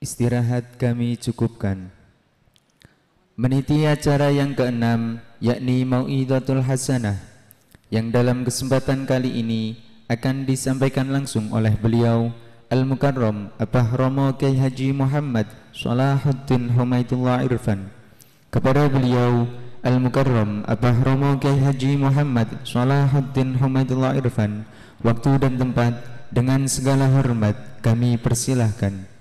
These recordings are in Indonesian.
Istirahat kami cukupkan. Meniti acara yang keenam, yakni Mau'idatul Hasanah, yang dalam kesempatan kali ini akan disampaikan langsung oleh beliau Al-Mukarram Abah Romo Kyai Haji Muhammad Salahuddin Humaidullah Irfan. Kepada beliau Al-Mukarram Abah Romo Kyai Haji Muhammad Salahuddin Humaidullah Irfan, waktu dan tempat dengan segala hormat kami persilahkan.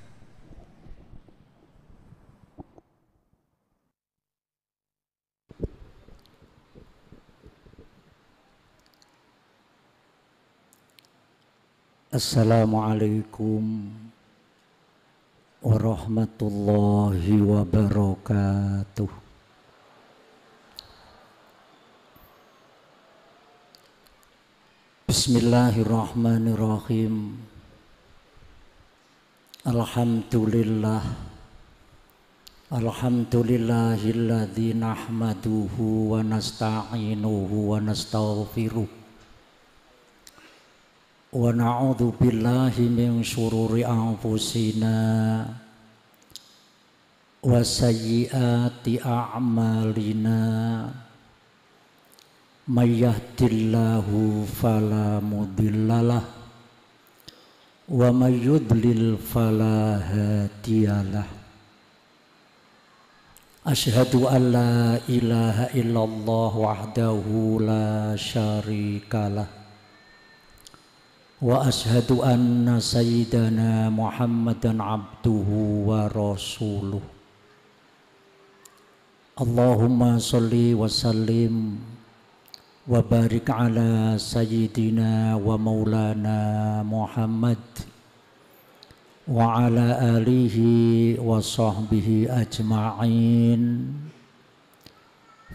Assalamualaikum warahmatullahi wabarakatuh. Bismillahirrahmanirrahim. Alhamdulillahilladzi nahmaduhu wa nasta'inuhu wa nastaghfiruh. Wa na'udzu billahi min syururi anfusina wa sayyiati a'malina. May yahdihillahu fala mudhillalah wa may yudlil fala hadiyalah. Asyhadu an la ilaha illallah wahdahu la syarikalah wa ashhadu anna sayyidana Muhammadan abduhu wa rasuluh. Allahumma sholli wa sallim wa barik ala sayyidina wa maulana Muhammad wa ala alihi wa sahbihi ajma'in.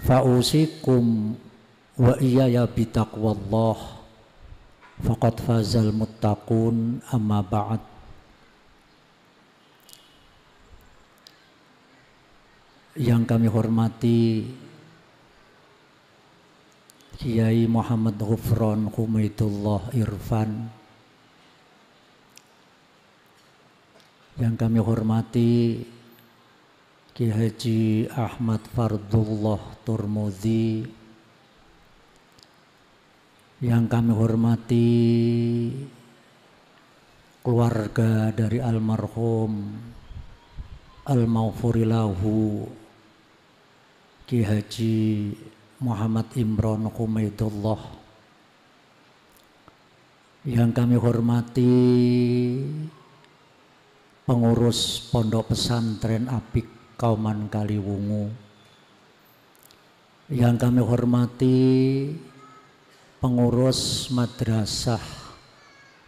Fa'usikum wa iyaya bitaqwallah faqad fazal muttaqun, amma ba'd. Yang kami hormati Kiai Muhammad Ghufran Humaidullah Irfan, yang kami hormati Kiai Haji Ahmad Fardullah Turmudi, yang kami hormati keluarga dari almarhum al-maghfurilahu Ki Haji Muhammad Imron Humaidullah, yang kami hormati pengurus Pondok Pesantren Apik Kauman Kaliwungu, yang kami hormati pengurus Madrasah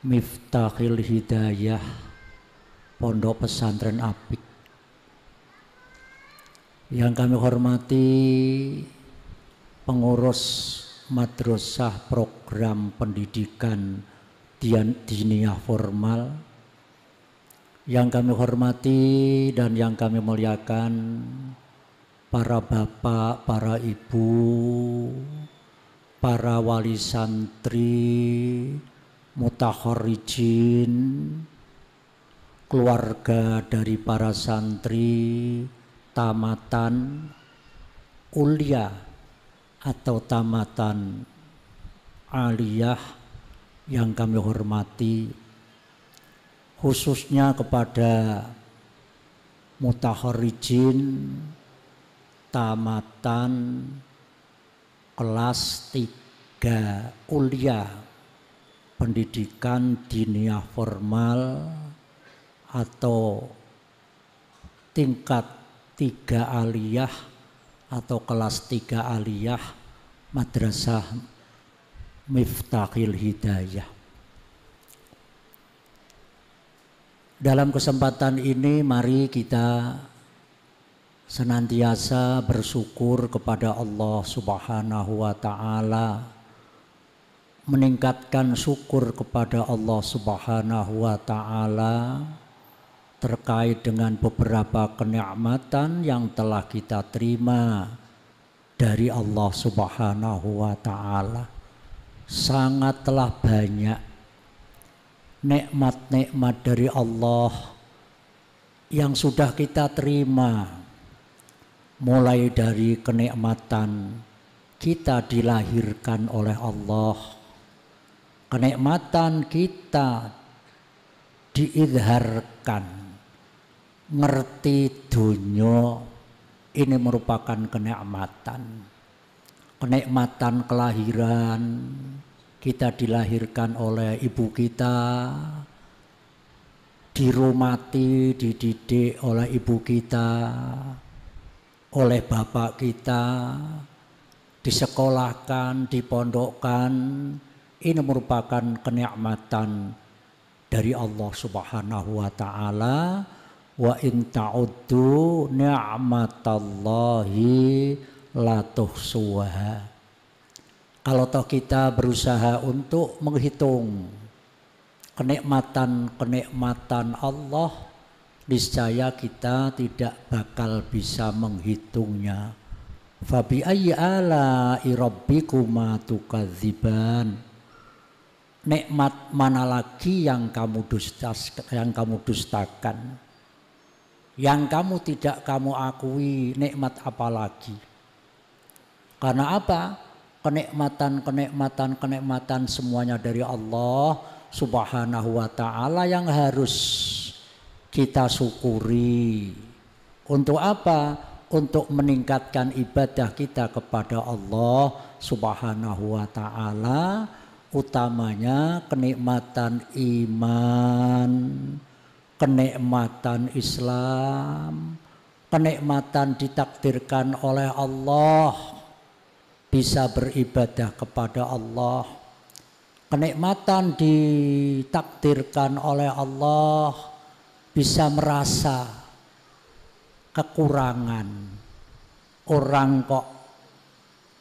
Miftahil Hidayah Pondok Pesantren Apik, yang kami hormati pengurus Madrasah Program Pendidikan Diniyah Formal, yang kami hormati dan yang kami muliakan para bapak, para ibu, para wali santri, mutakhorrijin, keluarga dari para santri, tamatan ulia atau tamatan aliyah yang kami hormati, khususnya kepada mutakhorrijin tamatan kelas 3 ulia pendidikan diniyah formal atau tingkat 3 aliyah atau kelas 3 aliyah Madrasah Miftahil Hidayah. Dalam kesempatan ini mari kita senantiasa bersyukur kepada Allah Subhanahu wa Ta'ala, meningkatkan syukur kepada Allah Subhanahu wa Ta'ala terkait dengan beberapa kenikmatan yang telah kita terima dari Allah Subhanahu wa Ta'ala. Sangatlah banyak nikmat-nikmat dari Allah yang sudah kita terima, mulai dari kenikmatan kita dilahirkan oleh Allah, kenikmatan kita diizharkan, ngerti dunia, ini merupakan kenikmatan. Kenikmatan kelahiran, kita dilahirkan oleh ibu kita, dirumati, dididik oleh ibu kita, oleh bapak kita, disekolahkan, dipondokkan. Ini merupakan kenikmatan dari Allah Subhanahu wa taala. Wa in ta'uddu ni'matallahi la tuhsuha. Kalau toh kita berusaha untuk menghitung kenikmatan-kenikmatan Allah, niscaya kita tidak bakal bisa menghitungnya. Fabi ayyi ala'i rabbikuma tukadziban. Nikmat mana lagi yang kamu dustakan? Yang kamu tidak kamu akui, nikmat apa lagi? Karena apa? Kenikmatan semuanya dari Allah Subhanahu wa ta'ala yang harus kita syukuri. Untuk apa? Untuk meningkatkan ibadah kita kepada Allah Subhanahu wa ta'ala, utamanya kenikmatan iman, kenikmatan Islam, kenikmatan ditakdirkan oleh Allah bisa beribadah kepada Allah, kenikmatan ditakdirkan oleh Allah bisa merasa kekurangan. Orang kok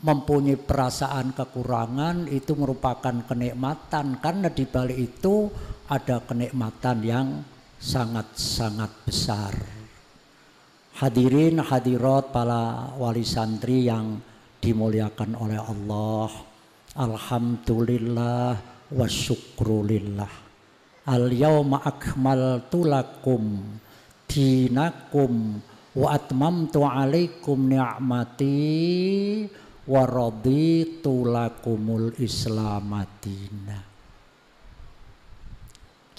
mempunyai perasaan kekurangan, itu merupakan kenikmatan, karena di balik itu ada kenikmatan yang sangat-sangat besar. Hadirin hadirat para wali santri yang dimuliakan oleh Allah, alhamdulillah wa syukrulillah. Al yauma akmaltu lakum dinakum wa atmamtu alaikum ni'mati wa raditu lakumul islamadina.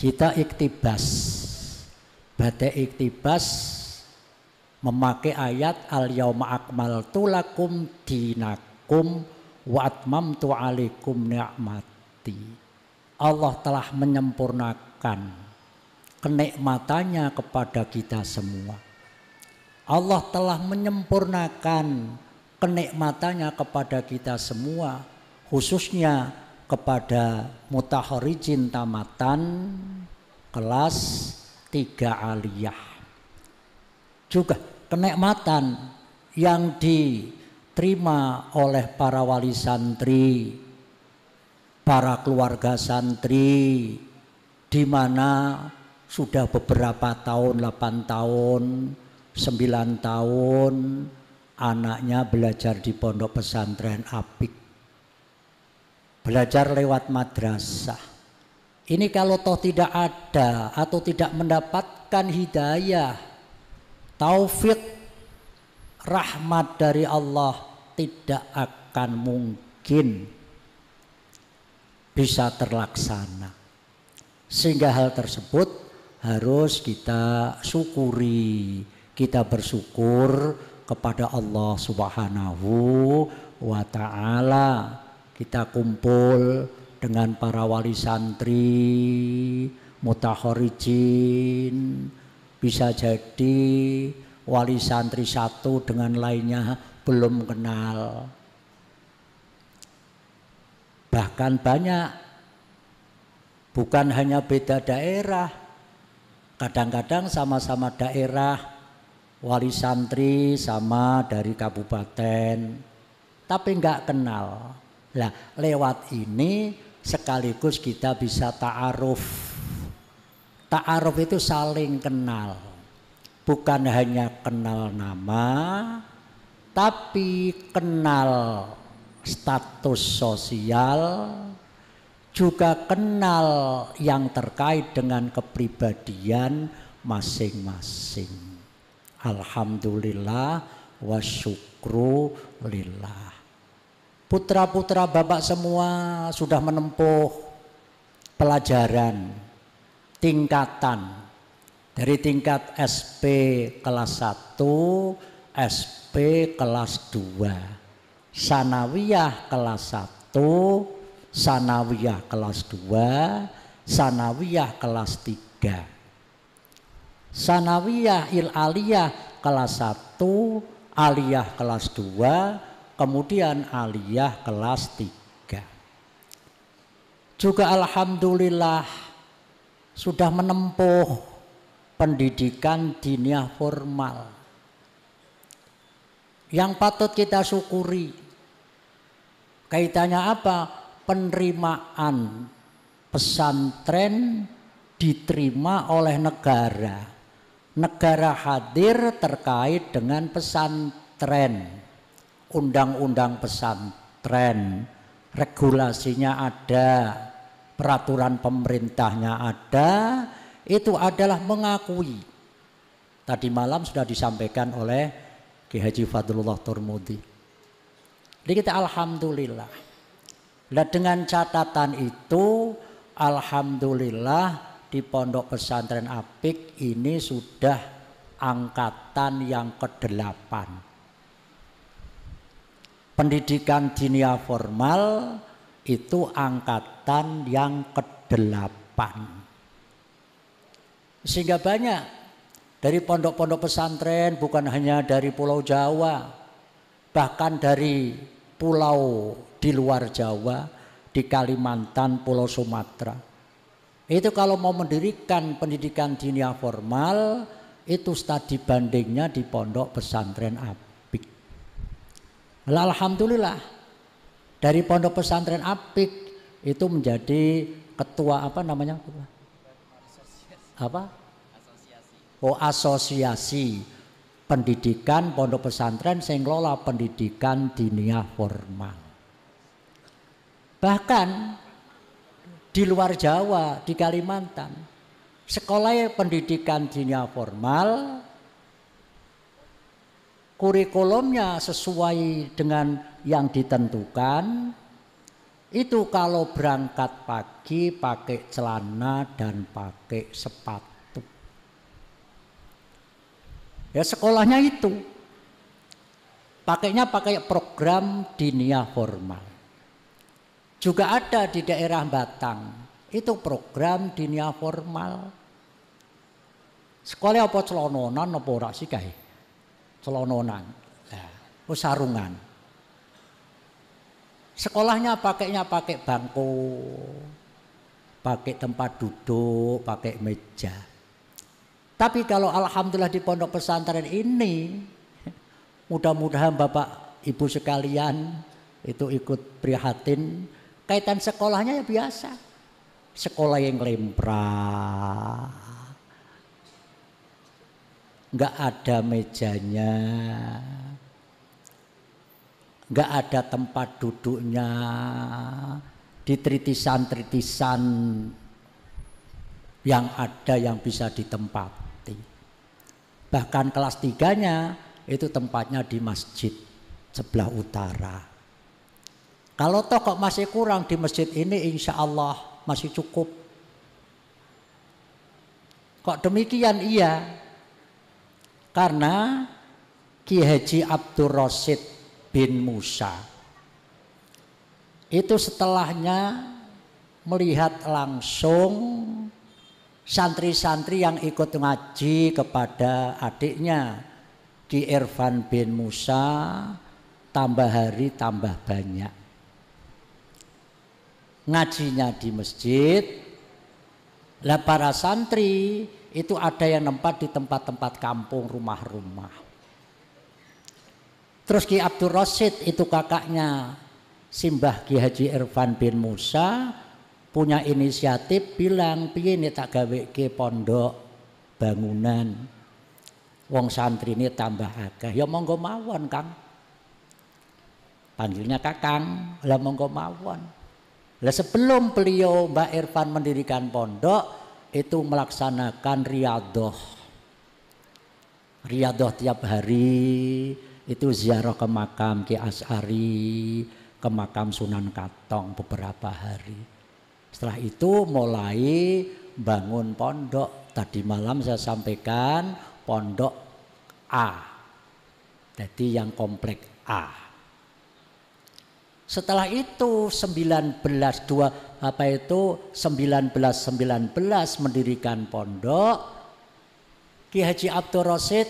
Kita iktibas, badai iktibas memakai ayat al yauma akmaltu lakum dinakum wa atmamtu alaikum ni'mati. Allah telah menyempurnakan kenikmatannya kepada kita semua. Allah telah menyempurnakan kenikmatannya kepada kita semua, khususnya kepada mutaharijin tamatan kelas 3 aliyah. Juga kenikmatan yang diterima oleh para wali santri, para keluarga santri, di mana sudah beberapa tahun, 8 tahun, 9 tahun anaknya belajar di pondok pesantren apik, belajar lewat madrasah. Ini kalau toh tidak ada atau tidak mendapatkan hidayah, taufik, rahmat dari Allah, tidak akan mungkin bisa terlaksana. Sehingga hal tersebut harus kita syukuri, kita bersyukur kepada Allah Subhanahu wa ta'ala. Kita kumpul dengan para wali santri, mutaharijin, bisa jadi wali santri satu dengan lainnya belum kenal. Bahkan banyak, bukan hanya beda daerah, kadang-kadang sama-sama daerah, wali santri sama dari kabupaten, tapi enggak kenal. Nah, lewat ini sekaligus kita bisa ta'aruf. Ta'aruf itu saling kenal. Bukan hanya kenal nama, tapi kenal status sosial, juga kenal yang terkait dengan kepribadian masing-masing. Alhamdulillah wa syukru lillah. Putra-putra Bapak semua sudah menempuh pelajaran tingkatan dari tingkat SP kelas 1, SP kelas 2, sanawiyah kelas 1, sanawiyah kelas 2, sanawiyah kelas 3, sanawiyah aliyah kelas 1, aliyah kelas 2, kemudian aliyah kelas 3. Juga alhamdulillah sudah menempuh pendidikan diniyah formal. Yang patut kita syukuri kaitannya apa? Penerimaan pesantren diterima oleh negara. Negara hadir terkait dengan pesantren. Undang-undang pesantren, regulasinya ada, peraturan pemerintahnya ada, itu adalah mengakui. Tadi malam sudah disampaikan oleh Ki Haji Fadlullah Turmudi. Jadi kita alhamdulillah. Nah, dengan catatan itu, alhamdulillah di Pondok Pesantren Apik ini sudah angkatan yang ke-8. Pendidikan diniyah formal itu angkatan yang ke-8. Sehingga banyak dari pondok-pondok pesantren, bukan hanya dari Pulau Jawa, bahkan dari pulau di luar Jawa, di Kalimantan, Pulau Sumatera. Itu kalau mau mendirikan pendidikan diniyah formal, itu studi bandingnya di Pondok Pesantren Apik. Alhamdulillah dari Pondok Pesantren Apik itu menjadi ketua apa namanya? Apa? Asosiasi pendidikan Pondok Pesantren sing ngelola pendidikan diniyah formal. Bahkan di luar Jawa, di Kalimantan, sekolah pendidikan diniyah formal kurikulumnya sesuai dengan yang ditentukan. Itu kalau berangkat pagi pakai celana dan pakai sepatu. Ya sekolahnya itu pakainya pakai program diniyah formal. Juga ada di daerah Batang, itu program diniyah formal. Sekolah apa celononan apa ora sih kae? Celononan, sarungan. Sekolahnya pakainya pakai bangku, pakai tempat duduk, pakai meja. Tapi kalau alhamdulillah di pondok pesantren ini, mudah-mudahan Bapak Ibu sekalian itu ikut prihatin, kaitan sekolahnya ya biasa. Sekolah yang lemprah. Enggak ada mejanya, enggak ada tempat duduknya, di tritisan-tritisan yang ada yang bisa ditempati. Bahkan kelas 3-nya itu tempatnya di masjid sebelah utara. Kalau toh kok masih kurang di masjid ini, insya Allah masih cukup. Kok demikian? Iya. Karena Ki Haji Abdul Rasyid bin Musa itu setelahnya melihat langsung santri-santri yang ikut ngaji kepada adiknya Ki Irfan bin Musa, tambah hari tambah banyak. Ngajinya di masjid, lah para santri itu ada yang nempat di tempat-tempat kampung, rumah-rumah. Terus Ki Abdul Rasyid itu kakaknya Simbah Ki Haji Irfan bin Musa punya inisiatif bilang, piye nih tak gawe ke pondok bangunan, wong santri ini tambah akeh. Ya monggo mawon Kang. Panggilnya Kakang, lah monggo mawon. Lah sebelum beliau Mbak Irfan mendirikan pondok, itu melaksanakan riyadhah. Riyadhah tiap hari itu ziarah ke makam Ki Asy'ari, ke makam Sunan Katong beberapa hari. Setelah itu mulai bangun pondok. Tadi malam saya sampaikan pondok A. Jadi yang komplek A. Setelah itu 1919 mendirikan pondok. Ki Haji Abdur Rasyid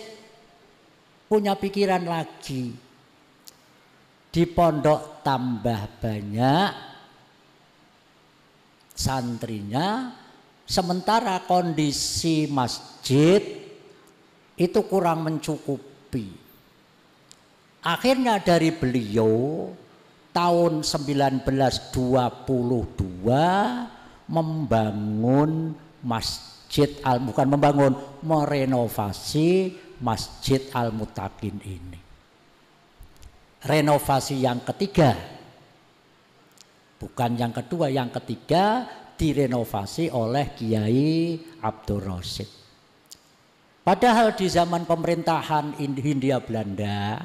punya pikiran lagi. Di pondok tambah banyak santrinya, sementara kondisi masjid itu kurang mencukupi. Akhirnya dari beliau tahun 1922 membangun merenovasi Masjid Al-Muttaqin ini. Renovasi yang ketiga, bukan yang kedua, yang ketiga direnovasi oleh Kiai Abdur Rasyid. Padahal di zaman pemerintahan Hindia Belanda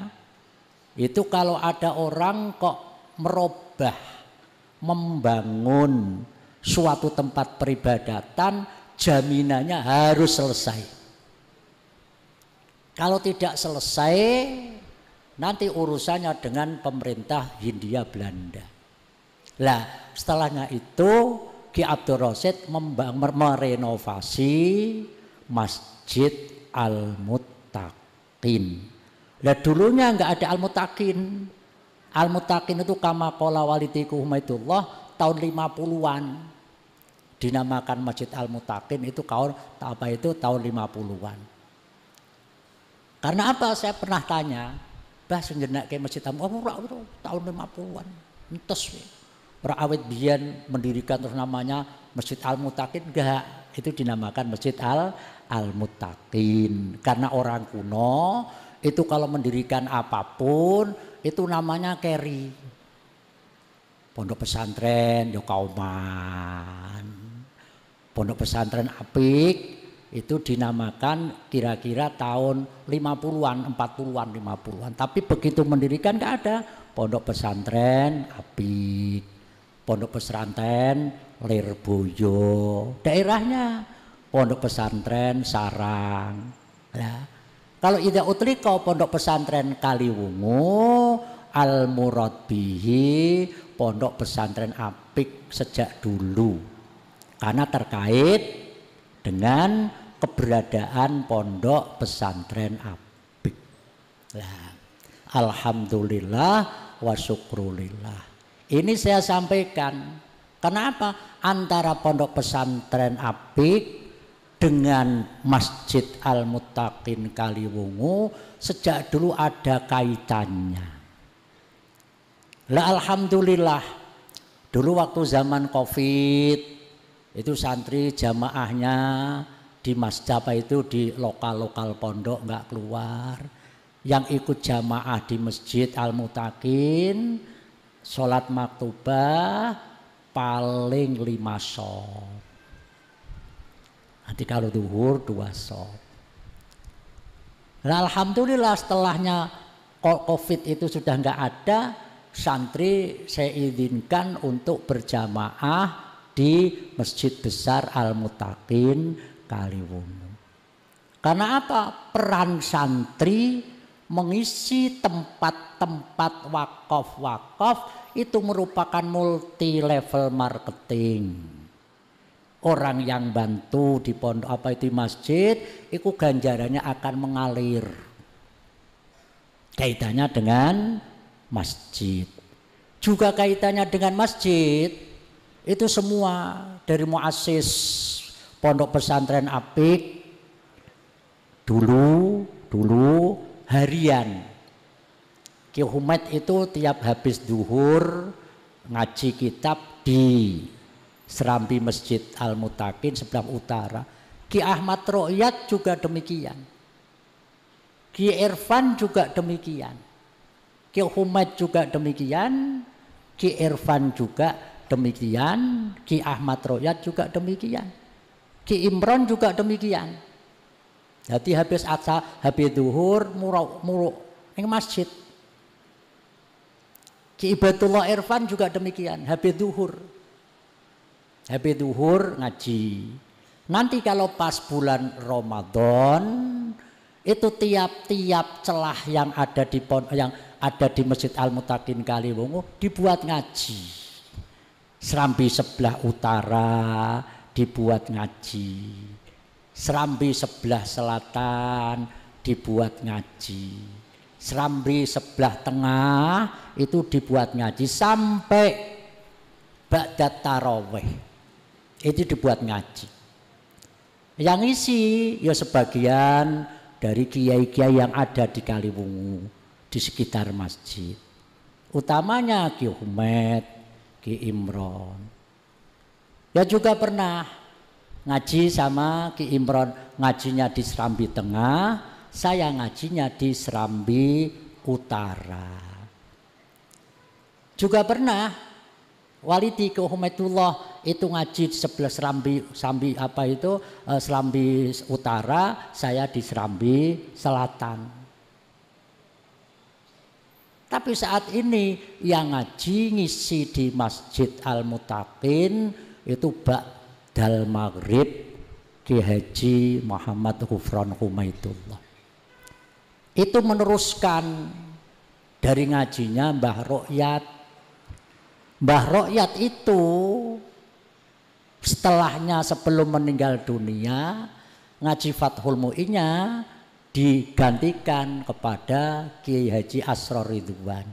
itu kalau ada orang kok merubah, membangun suatu tempat peribadatan, jaminannya harus selesai. Kalau tidak selesai, nanti urusannya dengan pemerintah Hindia Belanda. Lah, setelahnya itu Ki Abdur Rasyid merenovasi Masjid Al-Muttaqin. Lah dulunya enggak ada Al-Muttaqin. Al-Muttaqin itu kama qala walitiku Humaidullah tahun 50-an. Dinamakan Masjid Al-Muttaqin itu tahun 50-an. Karena apa? Saya pernah tanya, bah sejenak ke Masjid Al-Muttaqin tahun 50-an. Entes ora awit biyen mendirikan terus namanya Masjid Al-Muttaqin, enggak, itu dinamakan Masjid Al-Muttaqin. Karena orang kuno itu kalau mendirikan apapun itu namanya keri. Pondok pesantren yo kauman. Pondok pesantren apik itu dinamakan kira-kira tahun 50-an, 40-an, 50-an. Tapi begitu mendirikan enggak ada pondok pesantren apik, pondok pesantren Lirboyo, daerahnya pondok pesantren Sarang. Ya. Kalau Ida Utriko pondok pesantren Kaliwungu, Al-Murad bihi pondok pesantren apik sejak dulu. Karena terkait dengan keberadaan pondok pesantren apik. Nah, alhamdulillah wa syukrulillah. Ini saya sampaikan. Kenapa? Antara pondok pesantren apik dengan Masjid Al-Muttaqin Kaliwungu sejak dulu ada kaitannya. Lah alhamdulillah dulu waktu zaman Covid itu santri jamaahnya di masjid itu di lokal-lokal pondok nggak keluar. Yang ikut jamaah di Masjid Al-Muttaqin sholat maktubah paling 5 shop. Nanti kalau duhur 2 shop. Nah, alhamdulillah setelahnya Covid itu sudah nggak ada, santri saya izinkan untuk berjamaah di Masjid Besar Al-Muttaqin Kaliwungu. Karena apa? Peran santri mengisi tempat-tempat wakaf itu merupakan multi level marketing. Orang yang bantu di pondok apa itu masjid, itu ganjarannya akan mengalir. Kaitannya dengan masjid. Juga kaitannya dengan masjid, itu semua dari muassis pondok pesantren apik dulu harian. Ki Humaid itu tiap habis duhur ngaji kitab di Serambi Masjid Al-Muttaqin sebelah utara. Ki Ahmad Ro'yat juga demikian. Ki Irfan juga demikian. Ki Humaid juga demikian. Ki Irfan juga demikian. Ki Ahmad Ro'yat juga demikian. Ki Imron juga demikian. Jadi habis duhur muruk ning masjid. Ki Ibadullah Irfan juga demikian, habis duhur ngaji. Nanti kalau pas bulan Ramadan itu tiap-tiap celah yang ada di Masjid Al-Muttaqin Kaliwungu dibuat ngaji. Serambi sebelah utara dibuat ngaji. Serambi sebelah selatan dibuat ngaji. Serambi sebelah tengah itu dibuat ngaji sampai ba'da tarawih. Itu dibuat ngaji. Yang isi ya sebagian dari kiai-kiai yang ada di Kaliwungu di sekitar masjid. Utamanya Ki Humed, Ki Imron. Ya juga pernah ngaji sama Ki Imron, ngajinya di Serambi Tengah, saya ngajinya di Serambi Utara. Juga pernah Walidi ke Humaitullah itu ngaji di sebelah Serambi Utara, saya di Serambi Selatan. Tapi saat ini yang ngaji ngisi di Masjid Al-Muttaqin itu ba'dal maghrib Ki Haji Muhammad Ghufron Humaitullah. Itu meneruskan dari ngajinya Mbah Rokyat. Mbah Rokyat itu setelahnya sebelum meninggal dunia ngaji Fathul Mu'innya digantikan kepada Kiai Haji Asror Ridwan.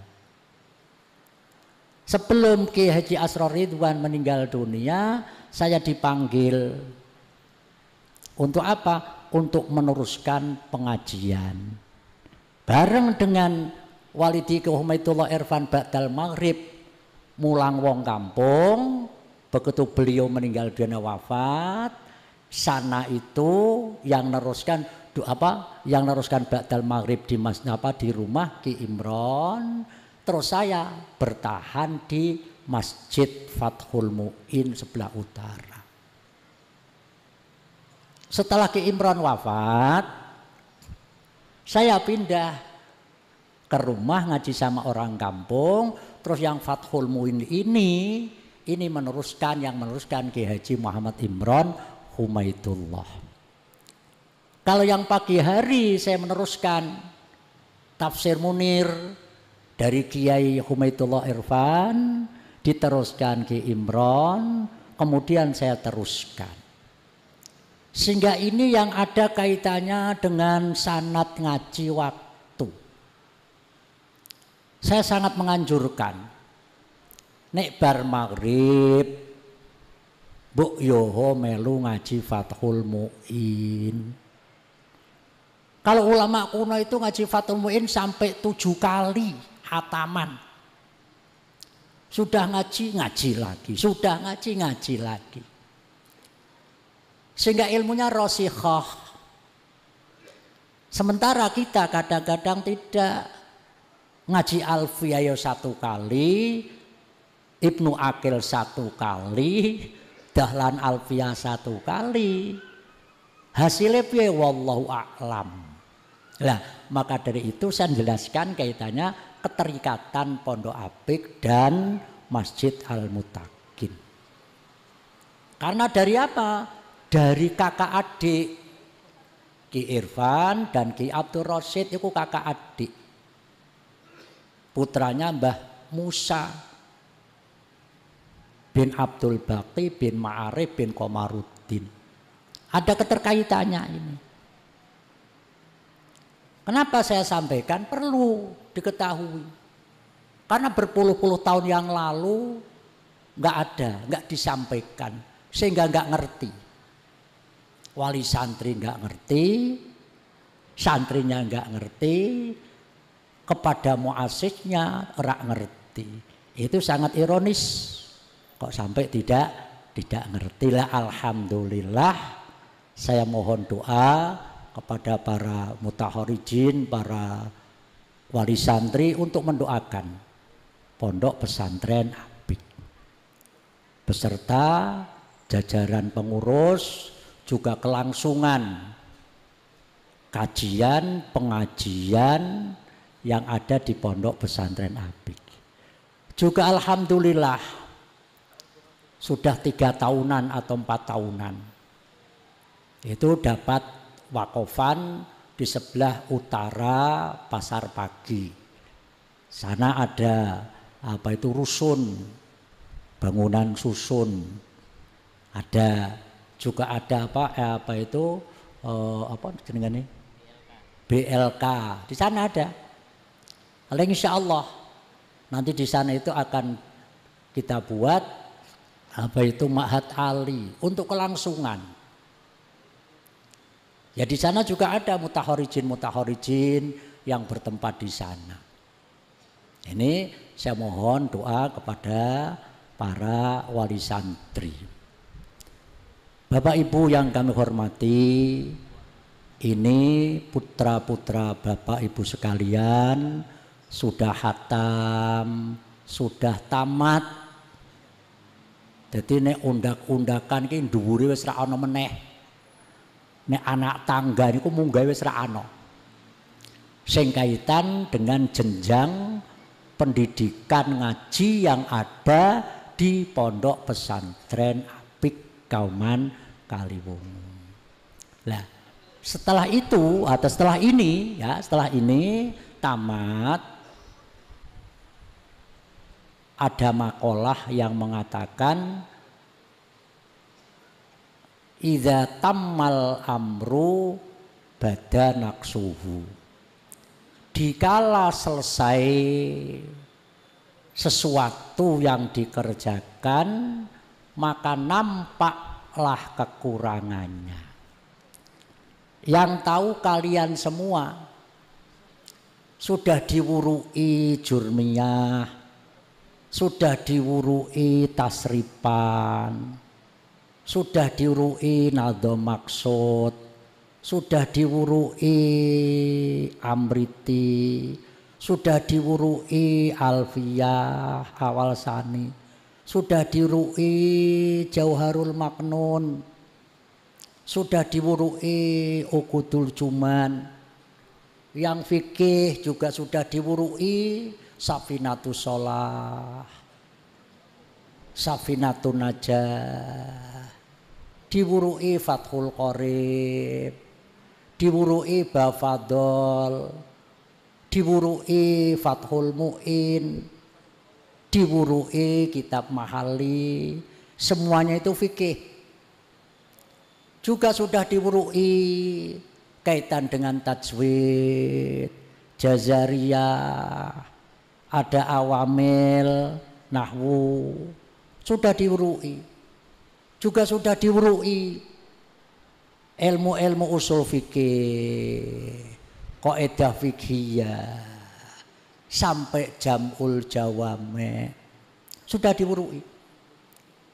Sebelum Kiai Haji Asror Ridwan meninggal dunia, saya dipanggil untuk apa? Untuk meneruskan pengajian. Bareng dengan Walidi Humaitullah Irfan ba'dal maghrib mulang wong kampung, begitu beliau meninggal dunia wafat, sana itu yang neruskan yang neruskan ba'dal maghrib di di rumah Ki Imron, terus saya bertahan di Masjid Fathul Mu'in sebelah utara. Setelah Ki Imron wafat, saya pindah ke rumah ngaji sama orang kampung. Terus yang Fathul Mu'in ini meneruskan Ki Haji Muhammad Imron Humaitullah. Kalau yang pagi hari saya meneruskan Tafsir Munir dari Kiai Humaitullah Irfan, diteruskan Ki Imron, kemudian saya teruskan. Sehingga ini yang ada kaitannya dengan sanad ngaji waktu. Saya sangat menganjurkan nek bar maghrib mbok yoho melu ngaji Fathul Mu'in. Kalau ulama kuno itu ngaji Fathul Mu'in sampai 7 kali hataman. Sudah ngaji lagi, sudah ngaji lagi. Sehingga ilmunya rasikhah. Sementara kita kadang-kadang tidak. Ngaji Alfiyah 1 kali, Ibnu Aqil 1 kali, Dahlan Alfiyah 1 kali. Hasilnya piye wallahu a'lam. Nah, maka dari itu saya jelaskan kaitannya keterikatan Pondok Apik dan Masjid Al-Muttaqin. Karena dari apa? Dari kakak adik Ki Irfan dan Ki Abdul Rasyid itu kakak adik. Putranya Mbah Musa bin Abdul Baqi bin Ma'arif bin Komaruddin. Ada keterkaitannya ini. Kenapa saya sampaikan? Perlu diketahui. Karena berpuluh-puluh tahun yang lalu nggak disampaikan, sehingga nggak ngerti. Wali santri nggak ngerti, santrinya nggak ngerti, kepada muasisnya rak ngerti. Itu sangat ironis. Kok sampai tidak ngerti lah. Alhamdulillah, saya mohon doa kepada para mutahorijin, para wali santri untuk mendoakan Pondok Pesantren Apik beserta jajaran pengurus, juga kelangsungan kajian, pengajian yang ada di Pondok Pesantren Apik. Juga alhamdulillah sudah 3 tahunan atau 4 tahunan itu dapat wakofan di sebelah utara Pasar Pagi. Sana ada apa itu rusun, bangunan susun. Ada juga ada apa itu apa jenengannya? BLK. Di sana ada. Kalau insya Allah nanti di sana itu akan kita buat apa itu Ma'had Ali untuk kelangsungan. Ya di sana juga ada mutahorijin yang bertempat di sana. Ini saya mohon doa kepada para wali santri. Bapak Ibu yang kami hormati, ini putra-putra Bapak Ibu sekalian sudah hatam, sudah tamat. Jadi nek undak-undakan ki dhuwure wis ra ana meneh. Nek anak tangga niku munggah wis ra ana. Sing kaitan dengan jenjang pendidikan ngaji yang ada di Pondok Pesantren Apik Kauman Kaliwungu. Nah, setelah itu atau setelah ini ya, setelah ini tamat ada makalah yang mengatakan idza tammal amru bada naqsuhu. Dikala selesai sesuatu yang dikerjakan maka nampaklah kekurangannya. Yang tahu kalian semua sudah diwurui jurmiyah, sudah diwurui tasripan, sudah diwurui nadho maksud, sudah diwurui amriti, sudah diwurui alfiyah awal sani, sudah diwurui jauharul maknun, sudah diwurui ukudul juman, yang fikih juga sudah diwurui safinatus sholah, safinatun najah, diwurui fathul qorib, diwurui bafadol, diwurui fathul mu'in, diwurui kitab mahali, semuanya itu fikih. Juga sudah diwurui kaitan dengan tajwid, jazariyah, ada awamil, nahwu, sudah diwurui. Juga sudah diwurui ilmu-ilmu usul fikih, kaidah fikhiyah, sampai jamul jawame sudah diwurui.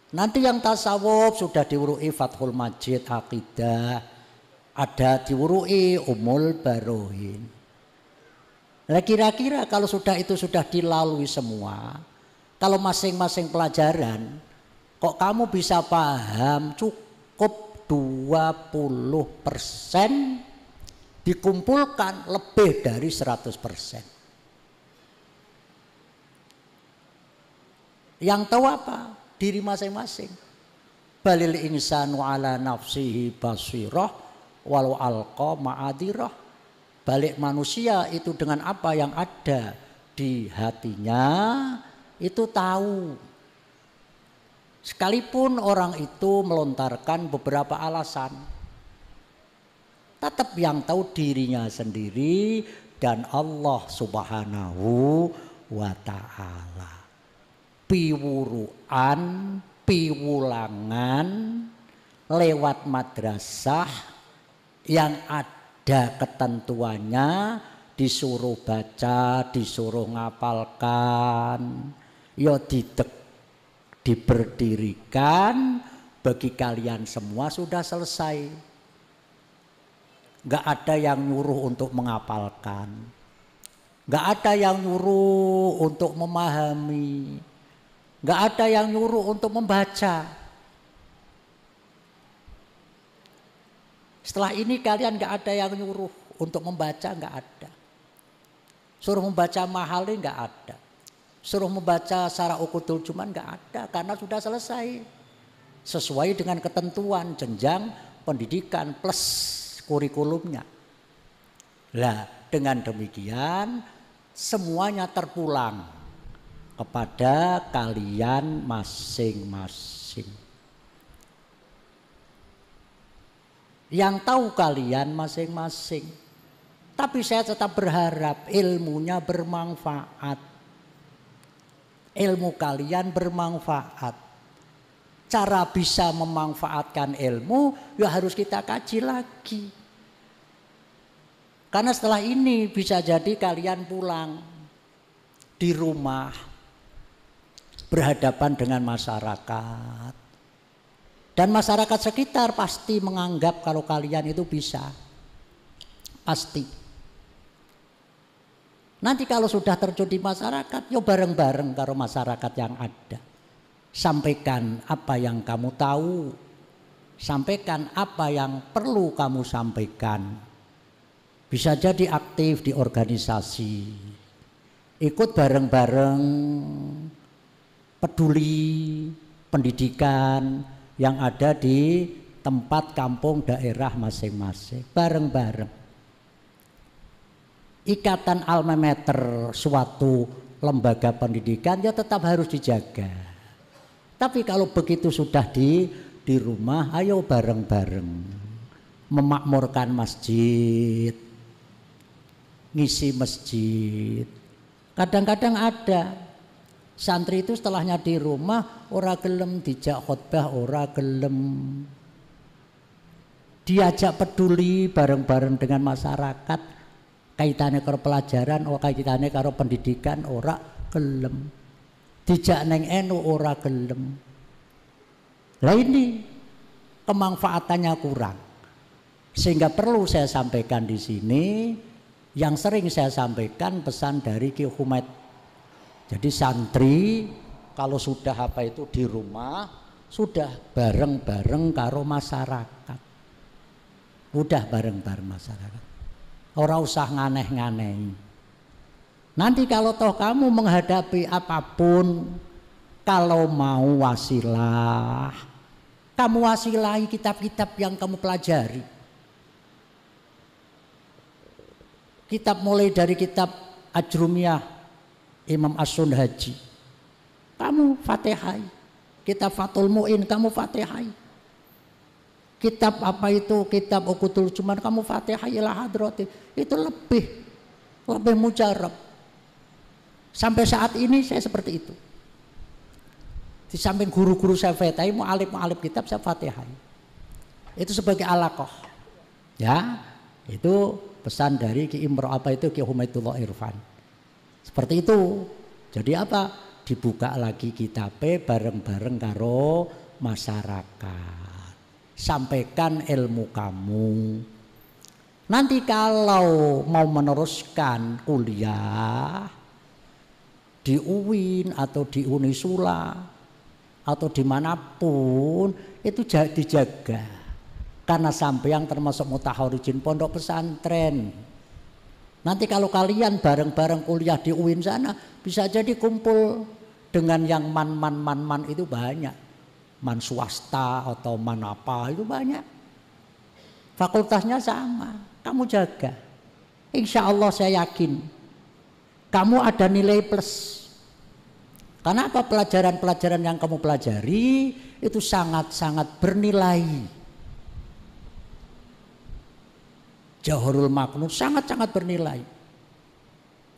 Nanti yang tasawuf sudah diwurui Fathul Majid, akidah, ada diwurui Umul Barohin. Nah kira-kira kalau sudah itu sudah dilalui semua, kalau masing-masing pelajaran kok kamu bisa paham cukup 20% dikumpulkan lebih dari 100%. Yang tahu apa? Diri masing-masing. Balil insanu ala nafsihi basirah walau alqa ma'adirah. Balik manusia itu dengan apa yang ada di hatinya itu tahu. Sekalipun orang itu melontarkan beberapa alasan, tetap yang tahu dirinya sendiri dan Allah Subhanahu wa ta'ala. Piwuruan, piwulangan lewat madrasah yang ada ketentuannya, disuruh baca, disuruh ngapalkan, ya diberdirikan bagi kalian semua sudah selesai. Gak ada yang nyuruh untuk menghafalkan, gak ada yang nyuruh untuk memahami, gak ada yang nyuruh untuk membaca. Setelah ini kalian nggak ada yang nyuruh untuk membaca, nggak ada. Suruh membaca mahali nggak ada. Suruh membaca secara ukudul cuman nggak ada karena sudah selesai. Sesuai dengan ketentuan jenjang pendidikan plus kurikulumnya. Lah dengan demikian semuanya terpulang kepada kalian masing-masing. Yang tahu kalian masing-masing. Tapi saya tetap berharap ilmunya bermanfaat. Ilmu kalian bermanfaat. Cara bisa memanfaatkan ilmu ya harus kita kaji lagi. Karena setelah ini bisa jadi kalian pulang di rumah berhadapan dengan masyarakat. Dan masyarakat sekitar pasti menganggap kalau kalian itu bisa. Pasti. Nanti kalau sudah terjun di masyarakat, yuk bareng-bareng karo masyarakat yang ada. Sampaikan apa yang kamu tahu. Sampaikan apa yang perlu kamu sampaikan. Bisa jadi aktif di organisasi. Ikut bareng-bareng, peduli pendidikan yang ada di tempat kampung daerah masing-masing. Bareng-bareng. Ikatan alma mater suatu lembaga pendidikan ya tetap harus dijaga. Tapi kalau begitu sudah di rumah, ayo bareng-bareng memakmurkan masjid, ngisi masjid. Kadang-kadang ada santri itu setelahnya di rumah ora gelem dijak khotbah, ora gelem diajak peduli bareng-bareng dengan masyarakat, kaitannya karo pelajaran, kaitannya karo pendidikan, ora gelem. Dijak neng enu ora gelem. Lah ini kemanfaatannya kurang. Sehingga perlu saya sampaikan di sini, yang sering saya sampaikan pesan dari Ki Humaid. Jadi santri kalau sudah apa itu di rumah sudah bareng-bareng karo masyarakat. Udah bareng-bareng masyarakat. Ora usah nganeh-nganeh. Nanti kalau toh kamu menghadapi apapun, kalau mau wasilah, kamu wasilahi kitab-kitab yang kamu pelajari. Kitab mulai dari kitab Ajrumiyah Imam As-Sun Haji, kamu fatihai. Kitab Fathul Mu'in kamu fatihai. Kitab apa itu, kitab Uqudul Juman kamu fatihai ila hadrati. Itu lebih mujarab. Sampai saat ini saya seperti itu. Di samping guru-guru saya fatihai, mu'alif kitab saya fatihai. Itu sebagai alaqah. Ya, itu pesan dari Ki Imro apa itu Ki Humaidullah Irfan. Seperti itu. Jadi apa? Dibuka lagi kitabnya bareng-bareng karo masyarakat. Sampaikan ilmu kamu. Nanti kalau mau meneruskan kuliah di UIN atau di Unisula atau dimanapun itu dijaga. Karena sampeyan termasuk mutaharijin pondok pesantren. Nanti kalau kalian bareng-bareng kuliah di UIN sana bisa jadi kumpul dengan yang man itu banyak. Man swasta atau man apa itu banyak. Fakultasnya sama, kamu jaga. Insya Allah saya yakin kamu ada nilai plus. Karena apa? Pelajaran-pelajaran yang kamu pelajari itu sangat-sangat bernilai. Jauharul Maknun sangat-sangat bernilai.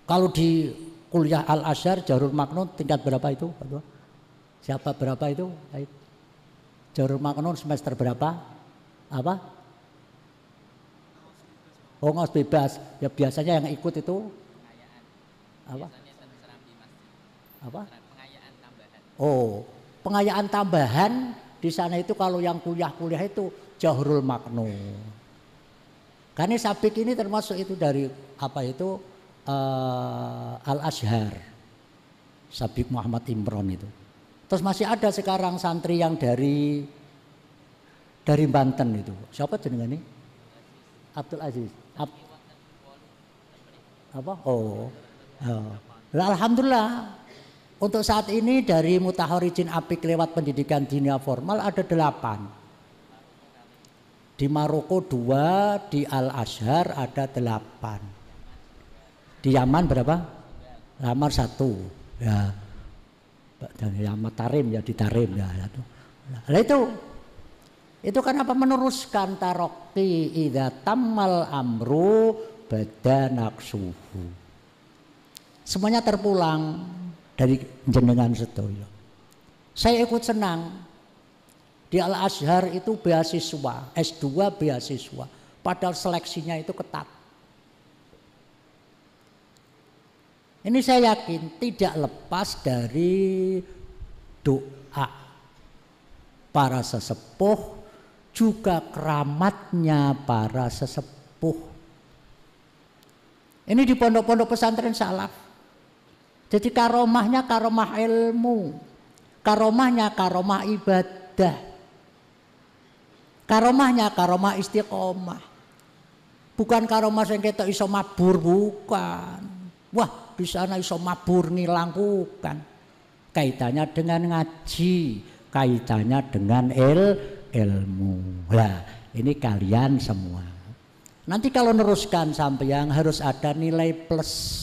Kalau di kuliah Al-Azhar Jauharul Maknun tingkat berapa itu? Siapa berapa itu? Jauharul Maknun semester berapa? Apa? Oh, ngos bebas. Ya biasanya yang ikut itu apa? Apa? Oh, pengayaan tambahan di sana itu kalau yang kuliah-kuliah itu Jauharul Maknun. Karena Sabik ini termasuk itu dari apa itu Al-Azhar. Sabik Muhammad Imron itu. Terus masih ada sekarang santri yang dari Banten itu. Siapa jenengan ini? Abdul Aziz. Apa? Oh. Nah, alhamdulillah untuk saat ini dari mutaharijin apik lewat pendidikan dinia formal ada 8. Di Maroko 2, di Al Azhar ada 8. Di Yaman berapa? Yaman 1. Ya. Dan Yaman Tarim ya di Tarim ya. Nah, itu kenapa meneruskan tarokti idza tammal amru badanaksuhu. Semuanya terpulang dari jenengan sedaya. Saya ikut senang. Di Al Azhar itu beasiswa, S2 beasiswa. Padahal seleksinya itu ketat. Ini saya yakin tidak lepas dari doa para sesepuh, juga keramatnya para sesepuh. Ini di pondok-pondok pesantren salaf. Jadi karomahnya karomah ilmu, karomahnya karomah ibadah, karomahnya karomah istiqomah. Bukan karomah yang kita iso mabur, bukan. Wah, di sana iso mabur nilang, bukan. Kaitannya dengan ngaji, kaitannya dengan ilmu. Lah, ini kalian semua. Nanti kalau neruskan sampai yang harus ada nilai plus.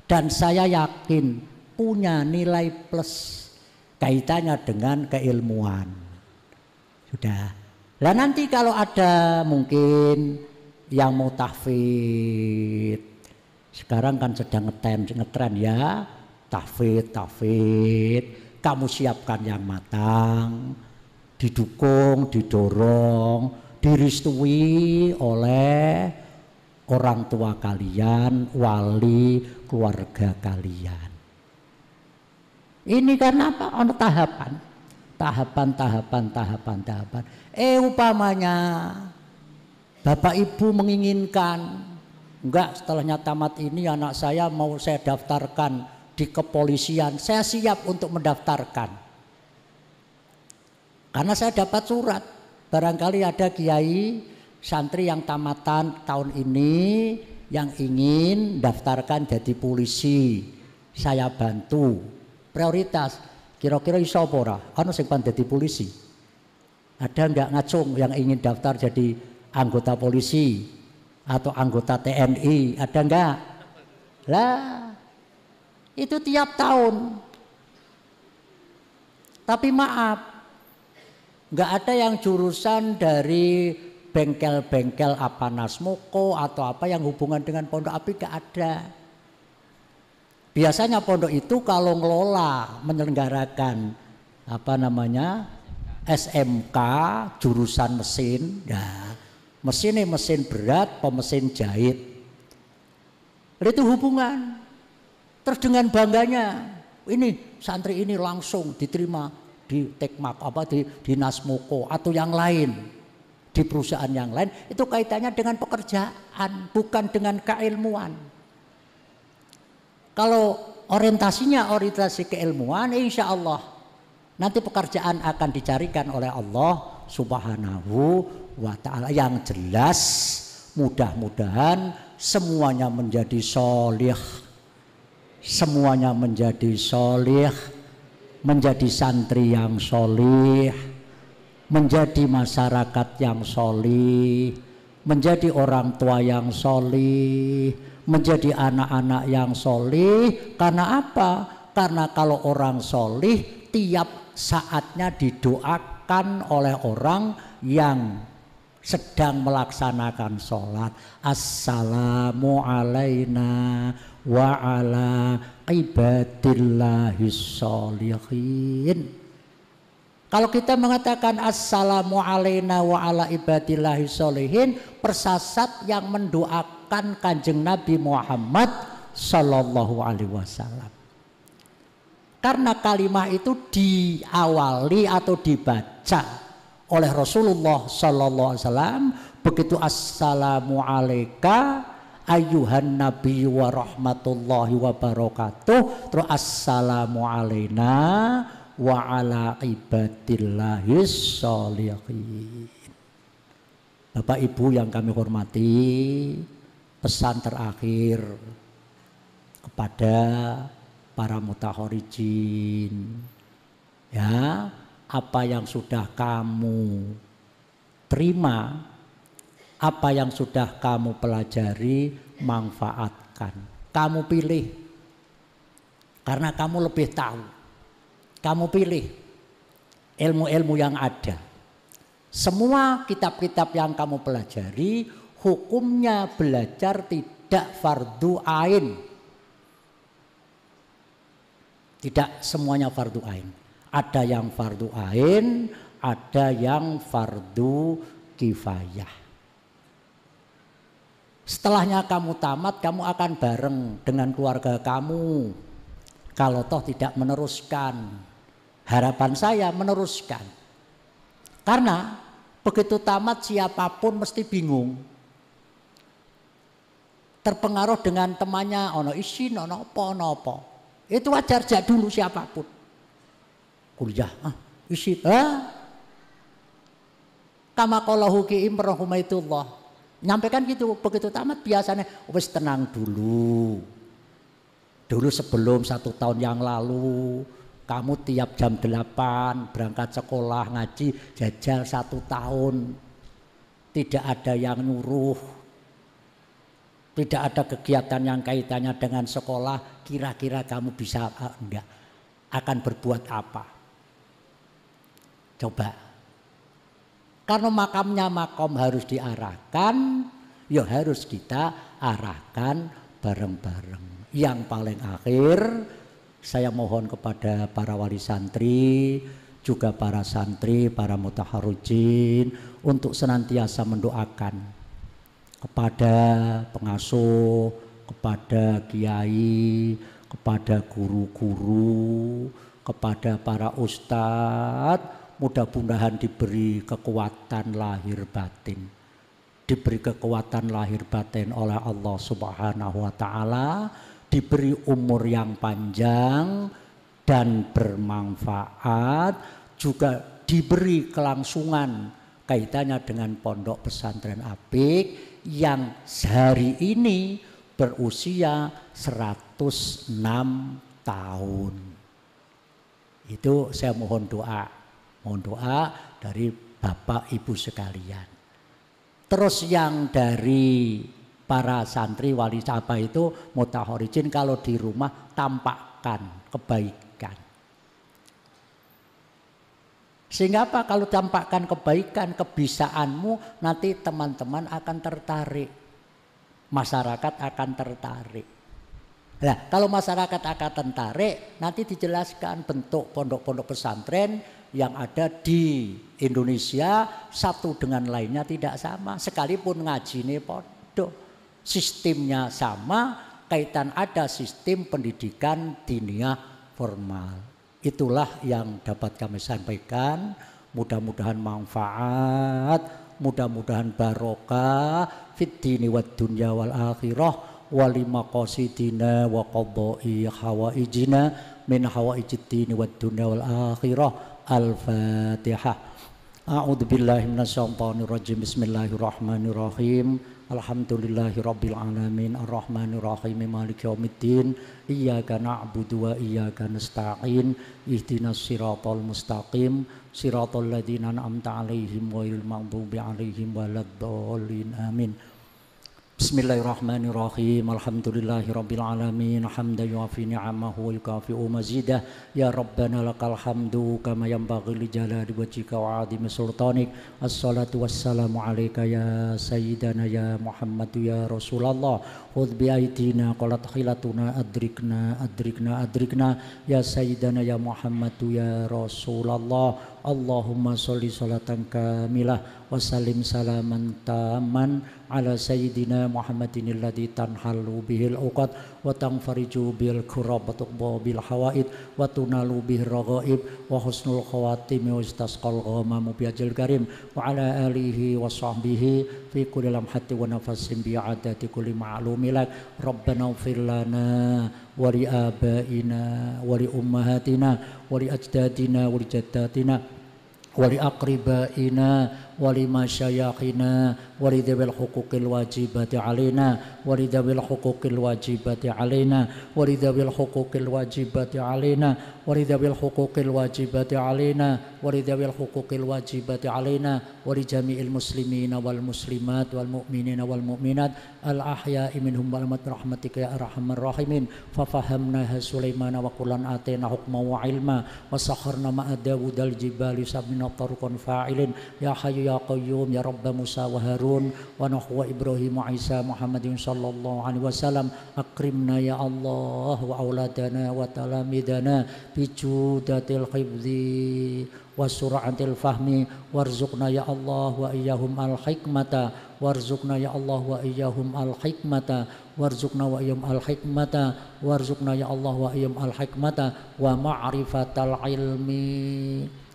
Dan saya yakin punya nilai plus kaitannya dengan keilmuan. Sudah. Lah nanti kalau ada mungkin yang mau tahfidz, sekarang kan sedang ngetren ya, tahfidz, kamu siapkan yang matang, didukung, didorong, direstui oleh orang tua kalian, wali keluarga kalian. Ini karena apa? Ono tahapan. Umpamanya Bapak Ibu menginginkan, enggak, setelahnya tamat ini anak saya mau saya daftarkan di kepolisian, saya siap untuk mendaftarkan. Karena saya dapat surat, barangkali ada kiai santri yang tamatan tahun ini yang ingin daftarkan jadi polisi, saya bantu. Prioritas, kira-kira iso apa ora? Ana sing pan dadi polisi. Ada enggak ngacung yang ingin daftar jadi anggota polisi atau anggota TNI? Ada enggak? Lah, itu tiap tahun. Tapi maaf, enggak ada yang jurusan dari bengkel-bengkel apa Nasmoko atau apa yang hubungan dengan Pondok Apik, enggak ada. Biasanya pondok itu kalau ngelola menyelenggarakan apa namanya SMK jurusan mesin, ya mesinnya mesin berat, pemesin jahit. Itu hubungan. Terus dengan bangganya, ini santri ini langsung diterima di Tekmak apa di Nasmoko atau yang lain, di perusahaan yang lain, itu kaitannya dengan pekerjaan, bukan dengan keilmuan. Kalau orientasi keilmuan, insya Allah nanti pekerjaan akan dicarikan oleh Allah Subhanahu wa ta'ala. Yang jelas mudah-mudahan semuanya menjadi solih, semuanya menjadi solih, menjadi santri yang solih, menjadi masyarakat yang solih, menjadi orang tua yang solih, menjadi anak-anak yang solih. Karena apa? Karena kalau orang solih tiap saatnya didoakan oleh orang yang sedang melaksanakan sholat. Assalamu alaina wa ala ibadillahis sholihin. Kalau kita mengatakan assalamu alaina wa ala ibadillahi sholihin, persasat yang mendoakan Kanjeng Nabi Muhammad sallallahu alaihi wasallam. Karena kalimat itu diawali atau dibaca oleh Rasulullah sallallahu alaihi wasallam begitu assalamu alaika ayyuhan nabi wa rahmatullahi wa barakatuh, terus assalamu alaina wa ala ibadillahis sholihin. Bapak Ibu yang kami hormati, pesan terakhir kepada para mutahorijin, ya, apa yang sudah kamu terima, apa yang sudah kamu pelajari, manfaatkan. Kamu pilih, karena kamu lebih tahu. Kamu pilih ilmu-ilmu yang ada. Semua kitab-kitab yang kamu pelajari, hukumnya belajar tidak fardu ain. Tidak semuanya fardu ain. Ada yang fardu ain, ada yang fardu kifayah. Setelahnya kamu tamat, kamu akan bareng dengan keluarga kamu. Kalau toh tidak meneruskan, harapan saya meneruskan. Karena begitu tamat siapapun mesti bingung. Terpengaruh dengan temannya, ono isin, ono apa. Itu wajar sejak dulu siapapun. Kuliah, isin, kama qalahu Kiim rahimatullah. Nyampaikan gitu, begitu tamat biasanya wis tenang dulu. Dulu sebelum 1 tahun yang lalu, kamu tiap jam 8 berangkat sekolah ngaji, jajal 1 tahun. Tidak ada yang nyuruh, tidak ada kegiatan yang kaitannya dengan sekolah. Kira-kira kamu bisa enggak akan berbuat apa? Coba. Karena makamnya makom harus diarahkan, ya harus kita arahkan bareng-bareng. Yang paling akhir, saya mohon kepada para wali santri, juga para santri, para mutaharrijin untuk senantiasa mendoakan kepada pengasuh, kepada kiai, kepada guru-guru, kepada para ustadz. Mudah-mudahan diberi kekuatan lahir batin, diberi kekuatan lahir batin oleh Allah Subhanahu wa Ta'ala, diberi umur yang panjang dan bermanfaat, juga diberi kelangsungan kaitannya dengan Pondok Pesantren Apik yang sehari ini berusia 106 tahun. Itu saya mohon doa. Mohon doa dari Bapak Ibu sekalian. Terus yang dari para santri wali apa itu mutahorijin, kalau di rumah tampakkan kebaikan. Sehingga apa? Kalau tampakkan kebaikan, kebisaanmu, nanti teman-teman akan tertarik. Masyarakat akan tertarik. Nah, kalau masyarakat akan tertarik, nanti dijelaskan bentuk pondok-pondok pesantren yang ada di Indonesia satu dengan lainnya tidak sama. Sekalipun ngaji ini pondok, sistemnya sama, kaitan ada sistem pendidikan diniyah formal. Itulah yang dapat kami sampaikan. Mudah-mudahan manfaat, mudah-mudahan barokah fid dini wad dunya wal akhirah. Walima qasidina wa qadai hawaijina min hawaijid dini wad dunya wal akhirah. Al-Fatihah. A'udzu billahi minasyaitonir rajim. Bismillahirrahmanirrahim. Alhamdulillahirabbil alamin arrahmanir rahim maliki yaumiddin. Iyyaka na'budu wa iyyaka nasta'in. Ihdinas siratal mustaqim. Siratal ladzina an'amta 'alaihim ghairil maghdubi 'alaihim waladdallin. Amin. Bismillahirrahmanirrahim. Alhamdulillahirabbil alamin hamdan yu'afi ni'amahu wa yukafi'u mazidah. Ya Rabbana lakal hamdu kama yanbaghi li jalali wajhika wa 'azimi sultanik. Assalatu wassalamu alayka ya sayyidana ya Muhammad ya Rasulullah. Khudh bi aidina qalat khilatuna adrikna ya sayyidana ya Muhammad ya Rasulullah. Allahumma sholli sholatan kamilah wa sallim salaman taman ala sayyidina Muhammadin alladhi tanhalu bihil uqad wa tanfariju bil kurab wa tuqba bil hawaid wa tunalu bihir raghaib wa husnul khawatimi wa istasqal ghamamu bi ajal karim wa ala alihi wa sahbihi fi kulli lamhati wa nafasin bi adati kulli ma'lumilak. Rabbana ighfir lana wa li abaina wa li ummahatina wa li ajdadina wa li jaddatina wa li aqribaina ولمشايخنا ولذوي الحقوق الواجبة علينا ولذوي الحقوق الواجبة علينا ولذوي الحقوق الواجبة علينا ولذوي الحقوق الواجبة علينا ولذوي الحقوق الواجبة علينا ولجميع المسلمين والمسلمات والمؤمنين والمؤمنات الأحياء منهم والأموات برحمتك يا أرحم الراحمين ففهمناها سليمان وكلا آتينا حكما وعلما وسخرنا مع داود الجبال يسبحن طرقا فاعلين يا حي يا قيوم يا رب موسى وهارون ونوح وإبراهيم وعيسى محمد صلى الله عليه وسلم أكرمنا يا الله وأولادنا وتلاميذنا بجودة الحفظ وسرعة الفهم وارزقنا يا الله وإياهم الحكمة وارزقنا يا الله وإياهم الحكمة وارزقنا وإياهم الحكمة وارزقنا يا الله وإياهم الحكمة ومعرفة العلم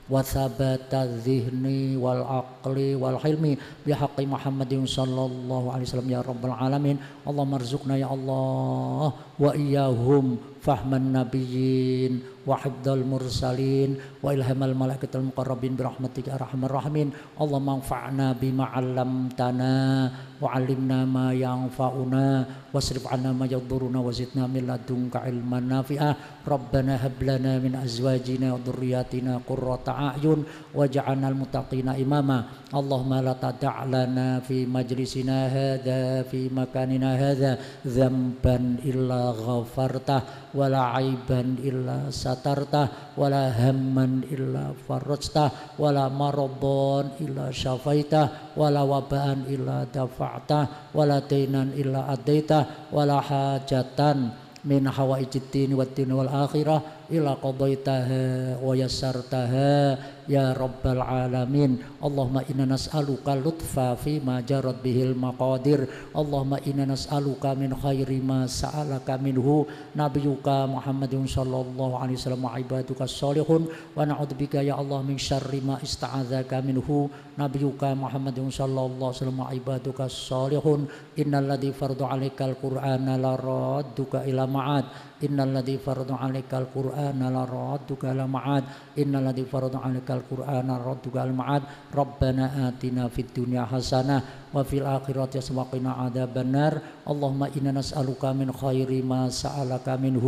وثبات الذهن والعقل والحلم بحق محمد صلى الله عليه وسلم يا رب العالمين اللهم ارزقنا يا الله وإياهم فهم النبيين وحفظ المرسلين وإلهام الملائكة المقربين برحمتك يا أرحم الراحمين اللهم انفعنا بما علمتنا وعلمنا ما ينفعنا واصرف عنا ما يضرنا وزدنا من لدنك علما نافعا ربنا هب لنا من أزواجنا وذرياتنا قرة أعين واجعلنا المتقين إماما اللهم لا تدع لنا في مجلسنا هذا في مكاننا هذا ذنبا إلا غفرته ولا عيبا إلا سترته ولا هما إلا فرجته ولا مرضا إلا شفيته ولا وباء إلا دفعته ولا دينا إلا أديته ولا حاجة من حوائج الدين والدين والآخرة إلا قضيتها ويسرتها يا رب العالمين اللهم إنا نسألك اللطف فيما جرت به المقادير اللهم إنا نسألك من خير ما سألك منه نبيك محمد صلى الله عليه وسلم وعبادك الصالحون ونعوذ بك يا الله من شر ما استعاذك منه نبيك محمد صلى الله عليه وسلم وعبادك الصالحون إن الذي فرض عليك القرآن لرادك إلى معاد إن الذي فرض عليك القرآن لرادك إلى معاد إن الذي فرض عليك القرآن لرادك إلى معاد ربنا آتنا في الدنيا حسنة وفي الآخرة حسنة وقنا عذاب النار اللهم إنا نسألك من خير ما سألك منه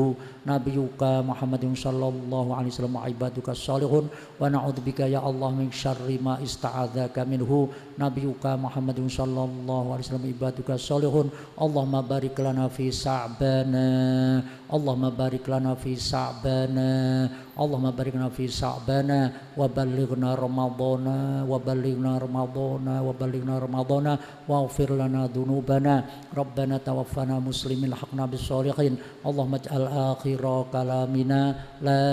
نبيك محمد صلى الله عليه وسلم وعبادك الصالحون ونعوذ بك يا الله من شر ما استعاذك منه نبيك محمد صلى الله عليه وسلم وعبادك الصالحون اللهم بارك لنا في شعبنا اللهم بارك لنا في شعبنا اللهم بارك لنا في شعبنا وبلغنا رمضان وبلغنا رمضان وبلغنا رمضان واغفر لنا ذنوبنا ربنا توفنا مسلمين الحقنا بالصالحين اللهم اجعل آخر كلامنا لا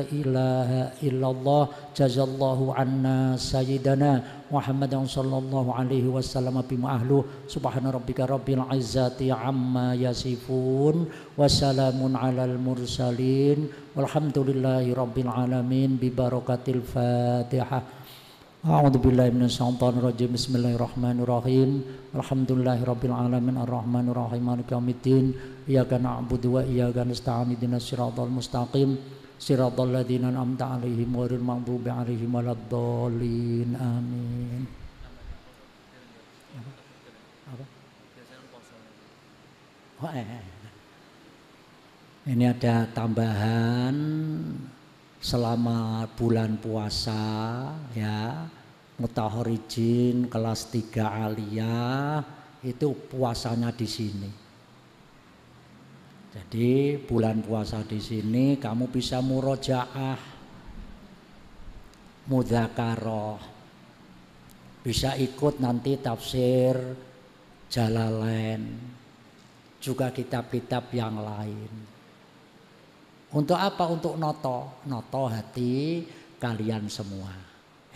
إله إلا الله جزا الله عنا سيدنا محمد صلى الله عليه وسلم بما أهله سبحان ربك رب العزة عما يصفون وسلام على المرسلين والحمد لله رب العالمين ببركة الفاتحة أعوذ بالله من الشيطان الرجيم بسم الله الرحمن الرحيم الحمد لله رب العالمين الرحمن الرحيم مالك يوم الدين إياك نعبد وإياك نستعين اهدنا الصراط المستقيم صراط الذين أنعمت عليهم غير المغضوب عليهم ولا الضالين آمين. Ini ada tambahan selama bulan puasa ya, mutahorijin kelas 3 aliyah itu puasanya di sini. Jadi bulan puasa di sini kamu bisa murojaah, mudzakarah, bisa ikut nanti tafsir Jalalain, juga kitab-kitab yang lain. Untuk apa? Untuk noto hati kalian semua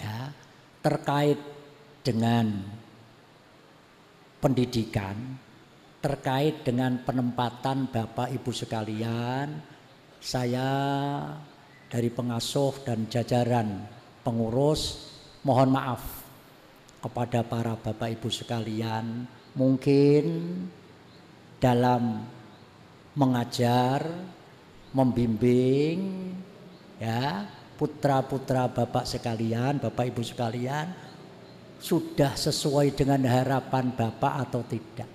ya, terkait dengan pendidikan, terkait dengan penempatan Bapak Ibu sekalian. Saya dari pengasuh dan jajaran pengurus mohon maaf kepada para Bapak Ibu sekalian, mungkin dalam mengajar, membimbing ya putra-putra Bapak sekalian, Bapak Ibu sekalian, sudah sesuai dengan harapan Bapak atau tidak.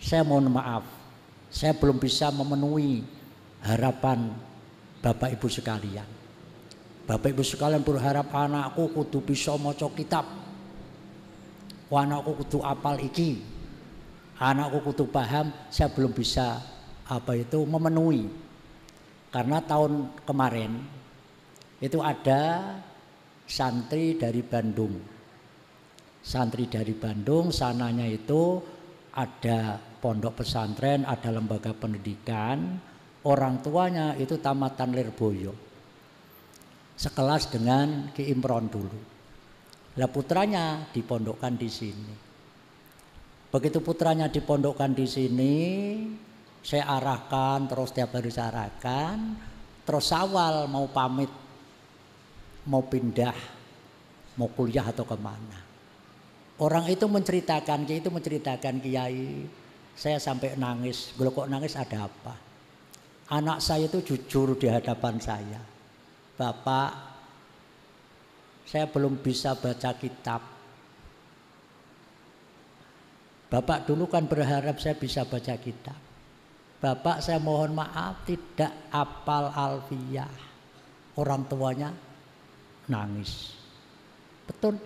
Saya mohon maaf, saya belum bisa memenuhi harapan Bapak Ibu sekalian. Bapak Ibu sekalian berharap anakku kudu bisa maca kitab, anakku kudu apal iki, anakku kudu paham. Saya belum bisa memenuhi. Karena tahun kemarin itu ada santri dari Bandung. Santri dari Bandung, sananya itu ada pondok pesantren, ada lembaga pendidikan, orang tuanya itu tamatan Lirboyo. Sekelas dengan Ki Imron dulu. Lah putranya dipondokkan di sini. Begitu putranya dipondokkan di sini, saya arahkan, terus tiap hari saya arahkan, terus awal mau pamit, mau pindah, mau kuliah atau kemana. Orang itu menceritakan, Kiai, saya sampai nangis. Kalau kok nangis ada apa? Anak saya itu jujur di hadapan saya. Bapak, saya belum bisa baca kitab. Bapak dulu kan berharap saya bisa baca kitab. Bapak, saya mohon maaf tidak hafal alfiyah. Orang tuanya nangis. Betul.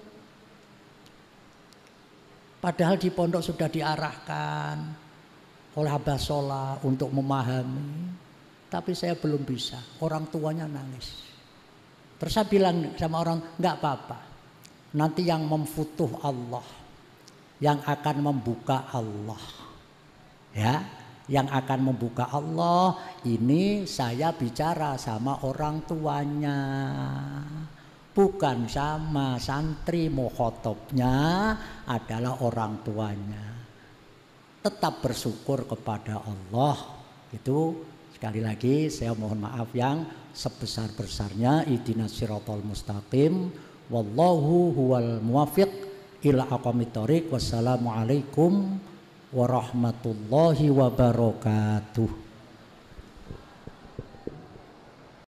Padahal di pondok sudah diarahkan oleh Abah Sola untuk memahami. Tapi saya belum bisa. Orang tuanya nangis. Terus saya bilang sama orang, enggak apa-apa. Nanti yang memfutuh Allah, yang akan membuka Allah. Ya, yang akan membuka Allah, ini saya bicara sama orang tuanya. Bukan sama santri, mukhotobnya adalah orang tuanya. Tetap bersyukur kepada Allah. Itu sekali lagi saya mohon maaf yang sebesar-besarnya. Ihdinas siratal mustaqim. Wallahu huwal muwaffiq ila aqwamit thoriq. Wassalamualaikum warahmatullahi wabarakatuh.